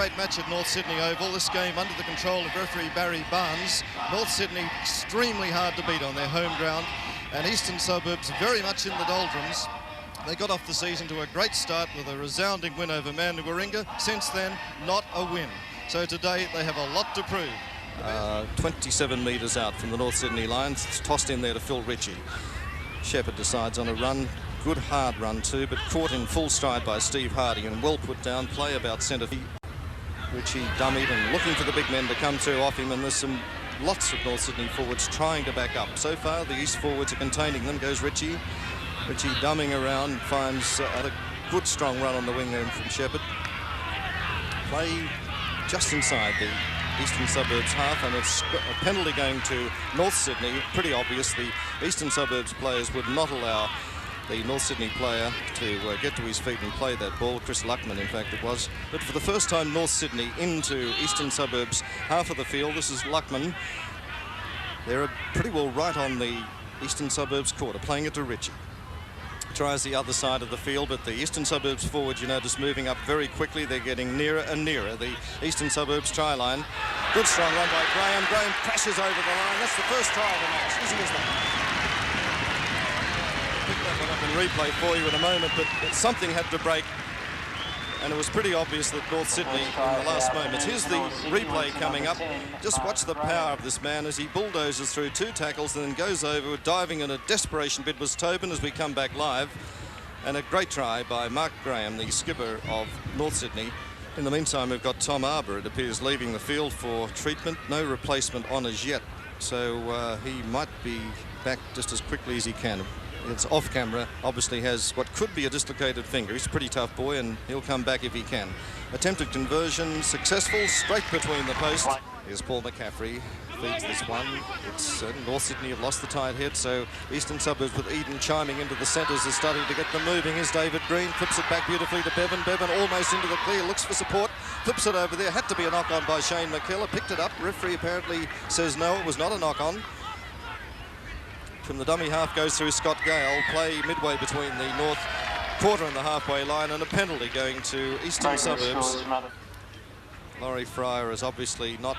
great match at North Sydney Oval. This game under the control of referee Barry Barnes. North Sydney extremely hard to beat on their home ground, and Eastern Suburbs very much in the doldrums. They got off the season to a great start with a resounding win over Mandurringa. Since then, not a win. So today they have a lot to prove. 27 metres out from the North Sydney line. It's tossed in there to Phil Ritchie. Shepherd decides on a run. Good hard run too, but caught in full stride by Steve Hardy and well put down. Play about centre. Ritchie dummied and looking for the big men to come through off him, and there's lots of North Sydney forwards trying to back up. So far the East forwards are containing them. Goes Ritchie. Ritchie dumbing around, finds a good strong run on the wing there from Shepherd. Play just inside the Eastern Suburbs half, and it's a penalty going to North Sydney. Pretty obvious. The Eastern Suburbs players would not allow the North Sydney player to get to his feet and play that ball. Chris Luckman, in fact, it was. But for the first time, North Sydney into Eastern Suburbs half of the field. This is Luckman. They're pretty well right on the Eastern Suburbs quarter, playing it to Ritchie. Tries the other side of the field, but the Eastern Suburbs forwards, you notice, moving up very quickly. They're getting nearer and nearer the Eastern Suburbs try line. Good strong run by Graham. Graham crashes over the line. That's the first try of the match. Easy as that. Pick that one up in replay for you in a moment, but something had to break, and it was pretty obvious that North Sydney in the last moments. Here's the replay coming up. Just watch the power of this man as he bulldozes through two tackles and then goes over, diving in a desperation bid was Tobin as we come back live. And a great try by Mark Graham, the skipper of North Sydney. In the meantime, we've got Tom Arbour, it appears, leaving the field for treatment. No replacement on as yet, so he might be back just as quickly as he can. It's off camera, obviously has what could be a dislocated finger. He's a pretty tough boy and he'll come back if he can. Attempted conversion, successful, straight between the posts. Here's Paul McCaffrey, feeds this one. It's North Sydney have lost the tight head, so Eastern Suburbs with Eden chiming into the centres is starting to get them moving. Here's David Green, flips it back beautifully to Bevan. Bevan almost into the clear, looks for support, flips it over there. Had to be a knock-on by Shane McKellar, picked it up. Referee apparently says no, it was not a knock-on. From the dummy half goes through Scott Gale. Play midway between the north quarter and the halfway line, and a penalty going to Eastern Suburbs. Laurie Fryer is obviously not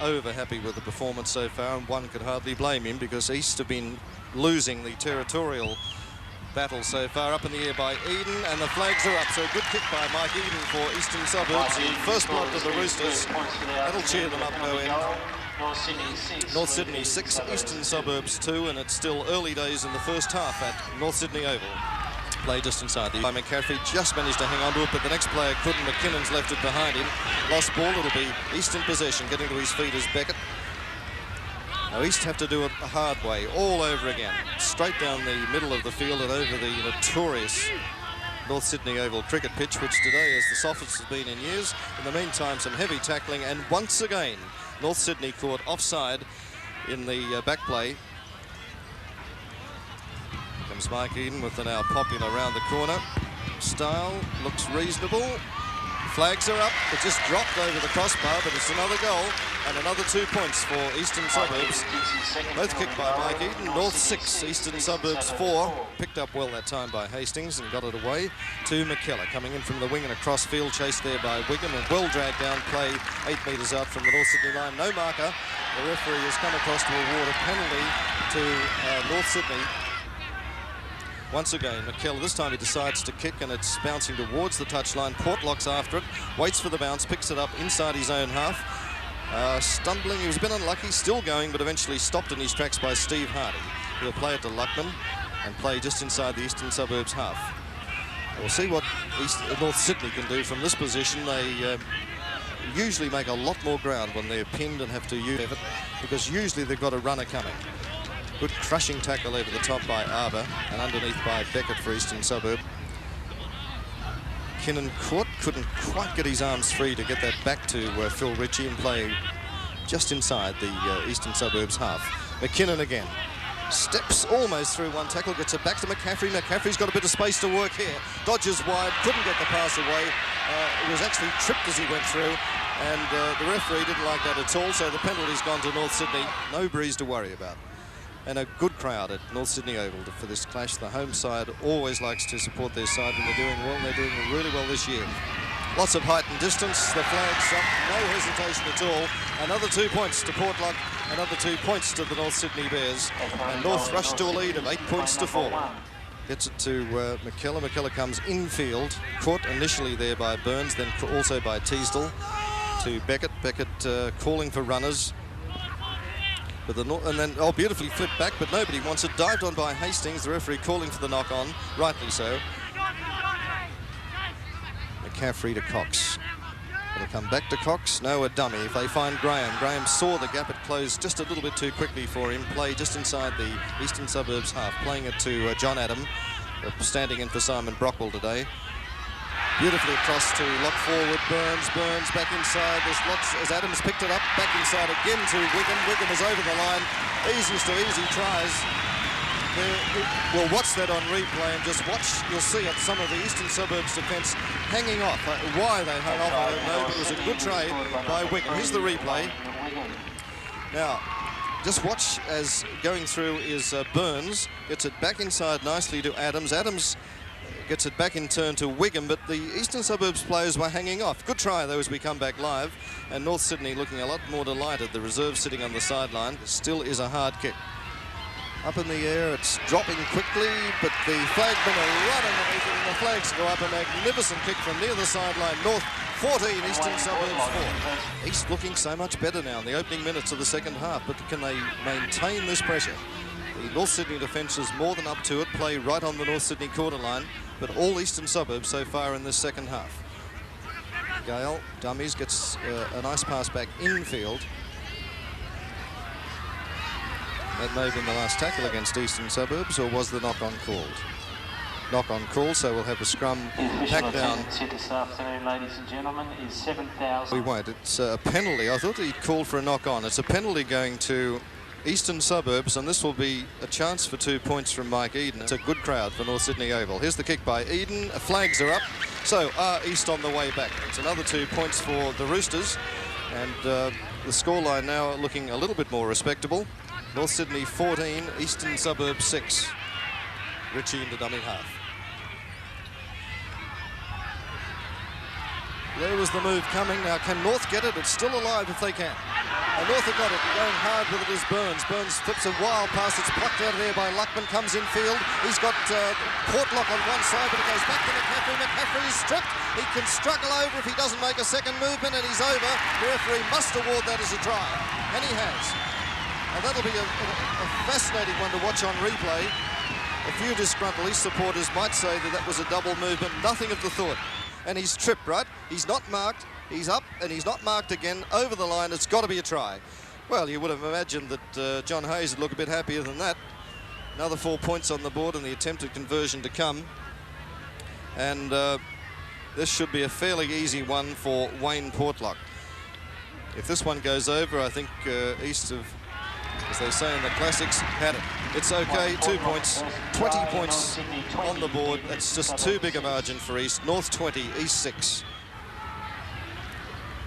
over happy with the performance so far, and one could hardly blame him because East have been losing the territorial battle so far. Up in the air by Eden, and the flags are up. So a good kick by Mike Eden for Eastern Suburbs. First blood to the Roosters. That'll cheer them up no end. North Sydney 6, Eastern Suburbs 2, and it's still early days in the first half at North Sydney Oval. Play just inside the McCaffrey just managed to hang on to it, but the next player couldn't. McKinnon's left it behind him. Lost ball, it'll be Eastern possession. Getting to his feet is Beckett. Now East have to do it the hard way, all over again. Straight down the middle of the field and over the notorious North Sydney Oval cricket pitch, which today is the softest it's been in years. In the meantime, some heavy tackling, and once again, North Sydney caught offside in the back play. Comes Mike Eden with the now popular around the corner style. Looks reasonable. Flags are up. It just dropped over the crossbar, but it's another goal and another 2 points for Eastern Suburbs. Both kicked by Mike Eden. North 6, Eastern Suburbs 4. Picked up well that time by Hastings and got it away to McKellar. Coming in from the wing and across field, chased there by Wiggum, and well dragged down play 8 metres out from the North Sydney line. No marker. The referee has come across to award a penalty to North Sydney. Once again, McKellar, this time he decides to kick, and it's bouncing towards the touchline. Portlock's after it, waits for the bounce, picks it up inside his own half. Stumbling, he was a bit unlucky, still going, but eventually stopped in his tracks by Steve Hardy. He'll play it to Luckman and play just inside the Eastern Suburbs half. We'll see what North Sydney can do from this position. They usually make a lot more ground when they're pinned and have to use it, because usually they've got a runner coming. Good crushing tackle over the top by Arbour and underneath by Beckett for Eastern Suburb. McKinnon caught, couldn't quite get his arms free to get that back to Phil Ritchie and play just inside the Eastern Suburbs half. McKinnon again. Steps almost through one tackle, gets it back to McCaffrey. McCaffrey's got a bit of space to work here. Dodges wide, couldn't get the pass away. It was actually tripped as he went through, and the referee didn't like that at all, so the penalty's gone to North Sydney. No breeze to worry about. And a good crowd at North Sydney Oval for this clash. The home side always likes to support their side when they're doing well, and they're doing really well this year. Lots of height and distance. The flag's up, no hesitation at all. Another 2 points to Portlock, another 2 points to the North Sydney Bears. And North rush to a lead of 8 points to 4. Gets it to McKellar. McKellar comes infield, caught initially there by Burns, then also by Teasdale. To Beckett. Beckett calling for runners. But and then, beautifully flipped back, but nobody wants it. Dived on by Hastings, the referee calling for the knock-on, rightly so. McCaffrey to Cox. It'll come back to Cox. No, a dummy if they find Graham. Graham saw the gap. It closed just a little bit too quickly for him. Play just inside the Eastern Suburbs half. Playing it to John Adam, standing in for Simon Brockwell today. Beautifully across to lock forward. Burns back inside. There's lots as Adams picked it up. Back inside again to Wigan. Wigan is over the line. Easiest of easy tries. We'll watch that on replay and just watch. You'll see at some of the Eastern Suburbs defence hanging off. Why they hung off, I don't know, but it was a good trade by Wigan. Here's the replay. Now, just watch as going through is Burns. Gets it back inside nicely to Adams. Adams gets it back in turn to Wigan, but the Eastern Suburbs players were hanging off. Good try, though, as we come back live. And North Sydney looking a lot more delighted. The reserve sitting on the sideline. Still is a hard kick. Up in the air, it's dropping quickly, but the flagmen are right underneath it, and the flags go up. A magnificent kick from near the sideline. North 14, Eastern Suburbs 4. East looking so much better now in the opening minutes of the second half, but can they maintain this pressure? The North Sydney defence is more than up to it, play right on the North Sydney quarter line, but all Eastern Suburbs so far in this second half. Gale, dummies, gets a nice pass back infield. That may have been the last tackle against Eastern Suburbs, or was the knock-on called? Knock-on call, so we'll have a scrum packed down. This afternoon, ladies and gentlemen, is 7,000. We won't. It's a penalty. I thought he called for a knock-on. It's a penalty going to Eastern Suburbs, and this will be a chance for 2 points from Mike Eden. It's a good crowd for North Sydney Oval. Here's the kick by Eden. Flags are up, so are East on the way back. It's another 2 points for the Roosters, and the scoreline now looking a little bit more respectable. North Sydney 14, Eastern Suburbs 6. Ritchie into dummy half. There was the move coming. Now, can North get it? It's still alive if they can. And North have got it. Going hard with it is Burns. Burns flips a wild pass. It's plucked out of there by Luckman. Comes infield. He's got Portlock on one side, but it goes back to McCaffrey. McCaffrey is stripped. He can struggle over if he doesn't make a second movement, and he's over. The referee must award that as a try. And he has. And that'll be a fascinating one to watch on replay. A few disgruntled East supporters might say that that was a double movement. Nothing of the thought. And he's tripped, right? He's not marked. He's up, and he's not marked again. Over the line, it's got to be a try. Well, you would have imagined that John Hayes would look a bit happier than that. Another 4 points on the board and the attempted conversion to come. And this should be a fairly easy one for Wayne Portlock. If this one goes over, I think East have, as they say in the classics, had it. It's okay, 2 points, 20 points on the board. That's just too big a margin for East. North 20, East 6.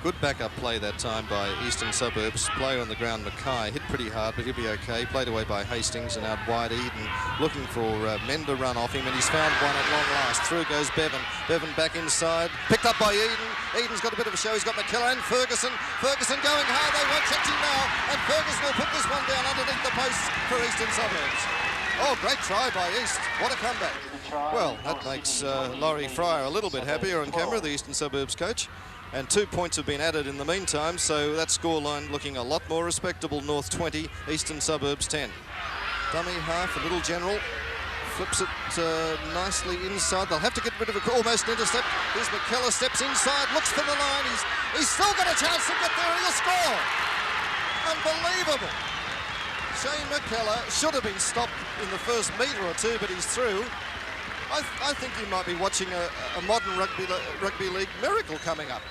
Good backup play that time by Eastern Suburbs. Player on the ground, Mackay, hit pretty hard, but he'll be okay. Played away by Hastings, and out wide Eden looking for men to run off him, and he's found one at long last. Through goes Bevan. Bevan back inside, picked up by Eden. Eden's got a bit of a show. He's got McKellar and Ferguson. Ferguson going hard. They won't catch him now, and Ferguson will put this one down underneath the posts for Eastern Suburbs. Oh, great try by East. What a comeback. Well, that makes Laurie Fryer a little bit happier on camera, the Eastern Suburbs coach. And 2 points have been added in the meantime, so that scoreline looking a lot more respectable. North 20, Eastern Suburbs 10. Dummy half, a little general. Flips it nicely inside. They'll have to get rid of it. Almost intercept. Here's McKellar, steps inside, looks for the line. He's still got a chance to get there, and he'll score. Unbelievable. Shane McKellar should have been stopped in the first metre or two, but he's through. I think you might be watching a modern rugby league miracle coming up.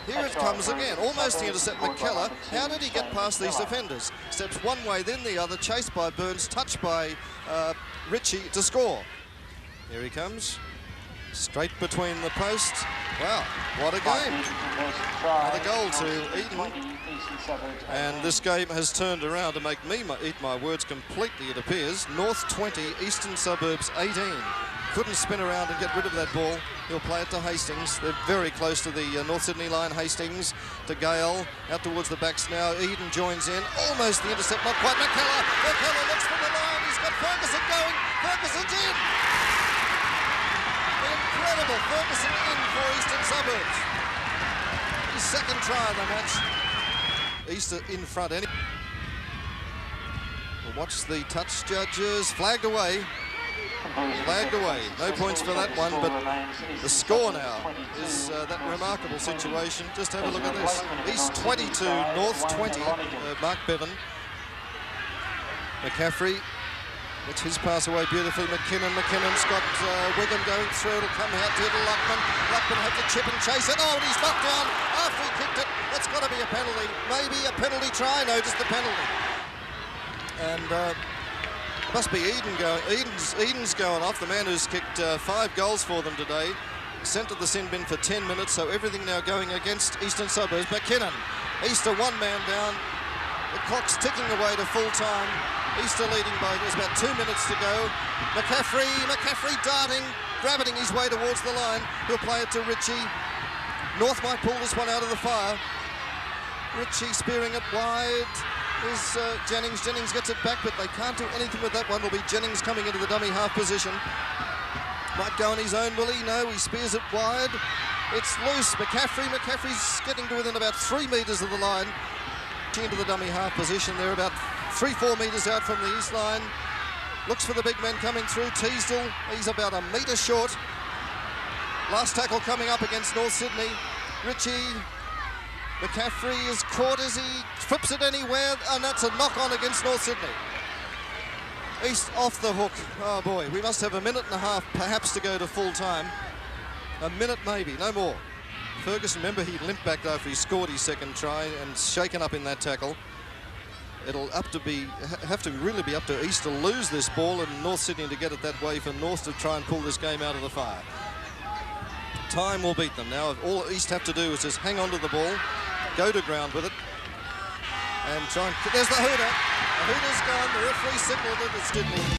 Here it comes again, almost the intercept. McKellar, how did he get past these defenders? Steps one way, then the other, chased by Burns, touched by Ritchie to score. Here he comes, straight between the posts. Wow, what a game. Another goal to Eden. And this game has turned around to make me eat my words completely, it appears. North 20, Eastern Suburbs 18. couldn't spin around and get rid of that ball. He'll play it to Hastings. They're very close to the North Sydney line. Hastings to Gale, out towards the backs now. Eden joins in, almost the intercept, not quite. McKellar looks from the line. He's got Ferguson going. Ferguson's in. Incredible. Ferguson in for Eastern Suburbs. His second try of the match. Easter in front. We'll watch the touch judges. Flagged away. Flagged away. No points for that one, but the score now is that remarkable situation. Just have a look at this. East 22, North 20. Mark Bevan. McCaffrey lets his pass away beautifully. McKinnon's got Wiggum going through. It'll come out to Luckman. Luckman had to chip and chase it. Oh, and he's knocked down after he kicked it. That's got to be a penalty. Maybe a penalty try. No, just the penalty. And must be Eden going. Eden's going off. The man who's kicked 5 goals for them today. Sent to the sin bin for 10 minutes. So everything now going against Eastern Suburbs. McKinnon. Easter 1 man down. The clock's ticking away to full time. Easter leading by, there's about 2 minutes to go. McCaffrey darting, gravitating his way towards the line. He'll play it to Ritchie. North might pull this one out of the fire. Ritchie spearing it wide. Is Jennings. Jennings gets it back, but they can't do anything with that one. It'll be Jennings coming into the dummy half position. Might go on his own, will he? No, he spears it wide. It's loose. McCaffrey's getting to within about 3 metres of the line. Into the dummy half position. They're about 3-4 metres out from the east line. Looks for the big men coming through. Teasdale, he's about a metre short. Last tackle coming up against North Sydney. Ritchie. McCaffrey is caught as he flips it anywhere, and that's a knock-on against North Sydney. East off the hook. Oh boy, we must have a minute and a half perhaps to go to full time. A minute maybe, no more. Ferguson, remember, he limped back after he scored his second try and shaken up in that tackle. It'll have to really be up to East to lose this ball and North Sydney to get it that way for North to try and pull this game out of the fire. Time will beat them. Now all East have to do is just hang on to the ball, go to ground with it, and try and... There's the hooter. The hooter's gone. The referee signalled it. It's Sydney.